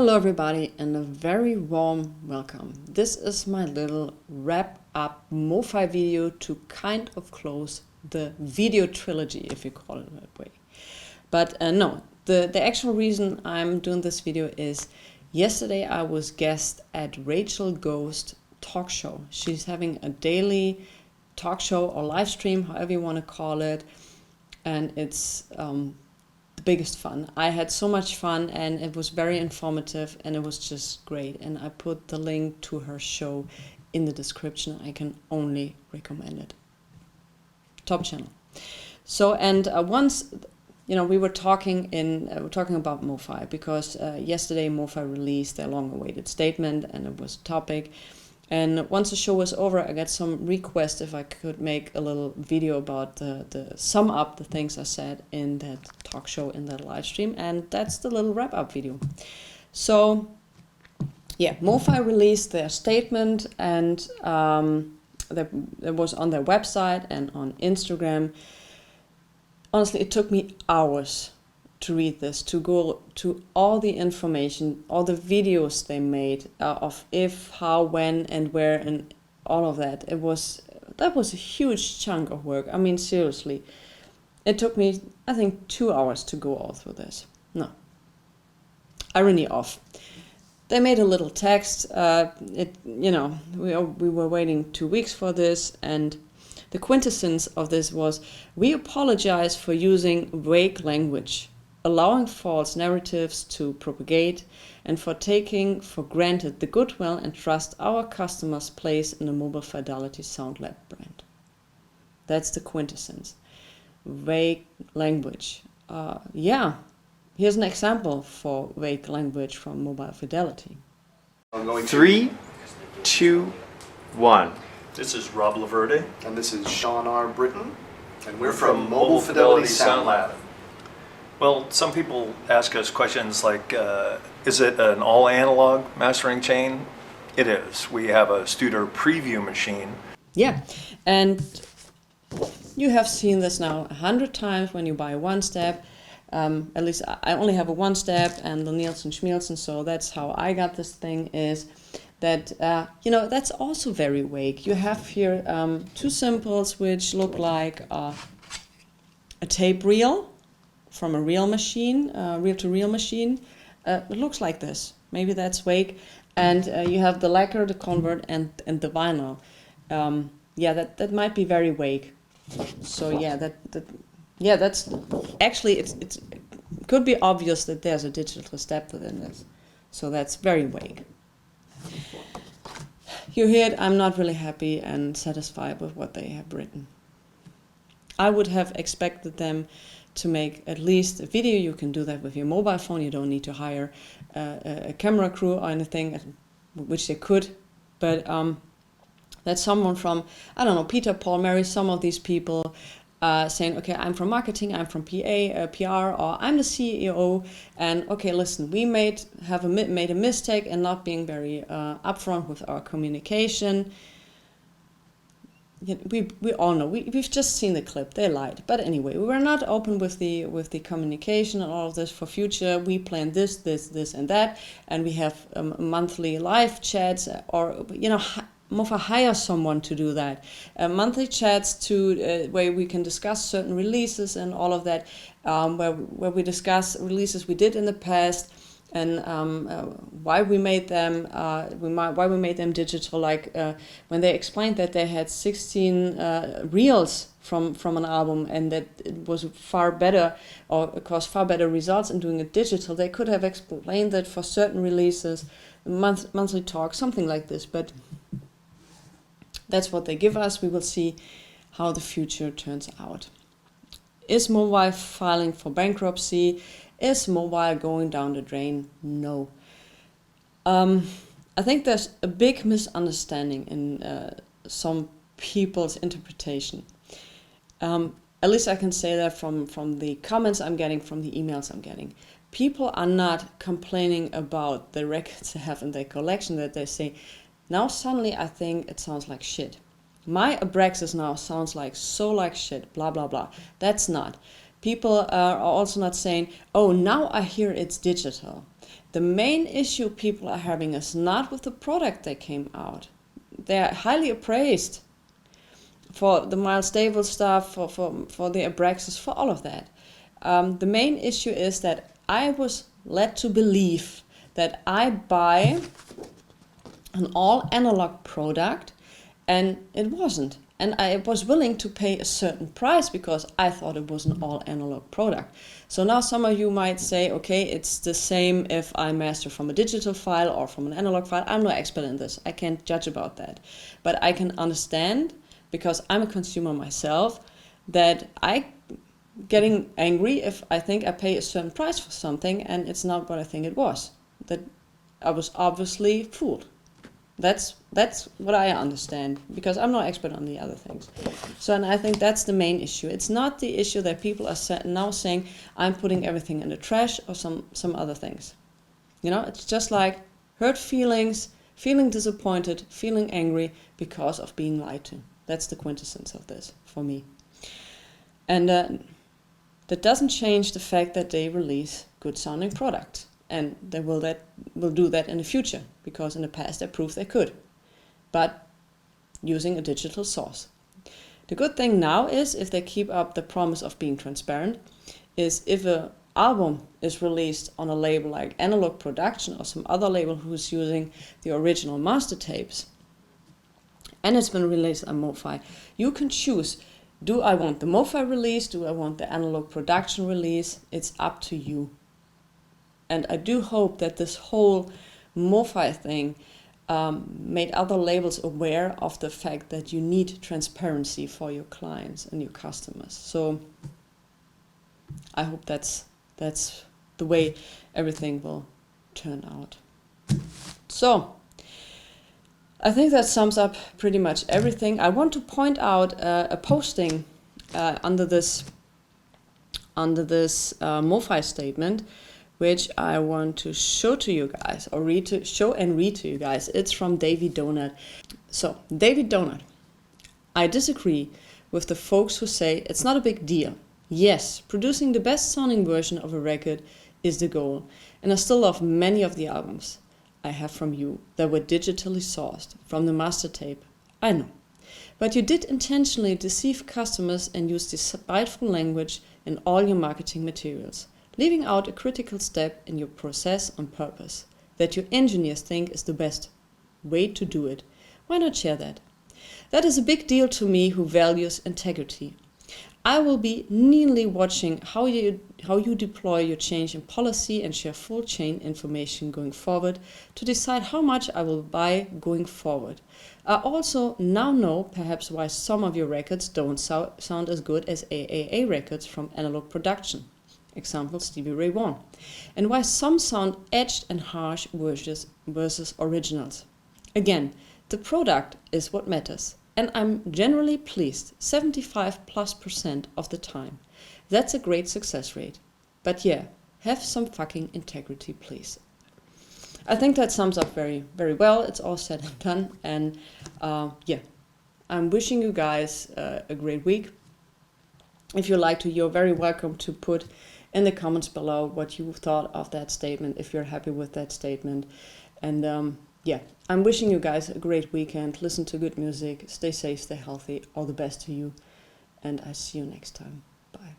Hello everybody and a very warm welcome. This is my little wrap up Mofi video to kind of close the video trilogy, if you call it that way. But no, the actual reason I'm doing this video is yesterday I was guest at Rachel Ghost talk show. She's having a daily talk show or live stream, however you want to call it, and it's the biggest fun. I had so much fun and it was very informative and it was just great, and I put the link to her show in the description. I can only recommend it. Top channel. So and once we were talking about Mofi because yesterday Mofi released their long-awaited statement and it was a topic. And once the show was over, I got some requests if I could make a little video about the sum up the things I said in that talk show, in that live stream, and that's the little wrap up video. So yeah, Mofi released their statement, and it was on their website and on Instagram. Honestly, it took me hours to read this, to go to all the information, all the videos they made of if, how, when, and where, and all of that. That was a huge chunk of work. I mean, seriously, it took me, I think, 2 hours to go all through this. No, irony off. They made a little text. We were waiting 2 weeks for this, and the quintessence of this was: we apologize for using vague language, allowing false narratives to propagate, and for taking for granted the goodwill and trust our customers place in the Mobile Fidelity Sound Lab brand. That's the quintessence. Vague language. Here's an example for vague language from Mobile Fidelity. 3, 2, 1. This is Rob Laverde. And this is Sean R. Britton. And we're from Mobile Fidelity Sound Lab. Well, some people ask us questions like, is it an all-analog mastering chain? It is. We have a Studer preview machine. Yeah, and you have seen this now 100 times when you buy one step. At least I only have a one step and the Nielsen Schmielsen, so that's how I got this thing, is that, that's also very vague. You have here two symbols which look like a tape reel from a reel machine, reel-to-reel machine. It looks like this. Maybe that's vague. And you have the lacquer, the convert, and the vinyl. That might be very vague. So that's actually it could be obvious that there's a digital step within this. So that's very vague. You hear it. I'm not really happy and satisfied with what they have written. I would have expected them to make at least a video. You can do that with your mobile phone. You don't need to hire a camera crew or anything, which they could. But that's someone from, I don't know, Peter, Paul, Mary, some of these people saying, okay, I'm from marketing, I'm from PR, or I'm the CEO, and okay, listen, we made a mistake in not being very upfront with our communication. We all know, we've just seen the clip, they lied. But anyway, we were not open with the communication and all of this for future. We plan this and that, and we have monthly live chats, or Mofi hire someone to do that. Monthly chats to where we can discuss certain releases and all of that, where we discuss releases we did in the past, and why we made them digital. Like when they explained that they had 16 reels from an album, and that it was far better, or it caused far better results in doing it digital. They could have explained that for certain releases, monthly talk, something like this. But that's what they give us. We will see how the future turns out. Is mobile filing for bankruptcy? Is mobile going down the drain? No. I think there's a big misunderstanding in some people's interpretation. At least I can say that from the comments I'm getting, from the emails I'm getting. People are not complaining about the records they have in their collection, that they say, now suddenly I think it sounds like shit. My Abraxas now sounds like shit, blah, blah, blah. That's not. People are also not saying, oh, now I hear it's digital. The main issue people are having is not with the product that came out. They're highly appraised for the mild stable stuff, for the Abraxas, for all of that. The main issue is that I was led to believe that I buy an all analog product, and it wasn't. And I was willing to pay a certain price because I thought it was an all analog product. So now some of you might say, okay, it's the same if I master from a digital file or from an analog file. I'm no expert in this. I can't judge about that. But I can understand, because I'm a consumer myself, that I getting angry if I think I pay a certain price for something and it's not what I think it was. That I was obviously fooled. That's what I understand, because I'm not expert on the other things. So, and I think that's the main issue. It's not the issue that people are now saying I'm putting everything in the trash or some other things. You know, it's just like hurt feelings, feeling disappointed, feeling angry because of being lied to. That's the quintessence of this for me. And that doesn't change the fact that they release good sounding products. And they will do that in the future, because in the past they proved they could, but using a digital source. The good thing now is, if they keep up the promise of being transparent, is if an album is released on a label like Analog Production or some other label who's using the original master tapes, and it's been released on Mofi, you can choose, do I want the Mofi release, do I want the Analog Production release? It's up to you. And I do hope that this whole Mofi thing made other labels aware of the fact that you need transparency for your clients and your customers. So I hope that's the way everything will turn out. So I think that sums up pretty much everything. I want to point out a posting under this Mofi statement, which I want to show to you guys, or read to you guys. It's from David Donut. So, David Donut: I disagree with the folks who say it's not a big deal. Yes, producing the best sounding version of a record is the goal, and I still love many of the albums I have from you that were digitally sourced from the master tape. I know. But you did intentionally deceive customers and use despiteful language in all your marketing materials, leaving out a critical step in your process on purpose, that your engineers think is the best way to do it. Why not share that? That is a big deal to me, who values integrity. I will be keenly watching how you deploy your change in policy and share full chain information going forward to decide how much I will buy going forward. I also now know perhaps why some of your records don't sound as good as AAA records from Analog Production. Example, Stevie Ray Vaughan, and why some sound edged and harsh versus originals. Again, the product is what matters, and I'm generally pleased 75+% of the time. That's a great success rate. But yeah, have some fucking integrity, please. I think that sums up very, very well. It's all said and done, and yeah, I'm wishing you guys a great week. If you like to, you're very welcome to put in the comments below what you thought of that statement, if you're happy with that statement. And yeah, I'm wishing you guys a great weekend. Listen to good music, stay safe, stay healthy, all the best to you, and I see you next time. Bye.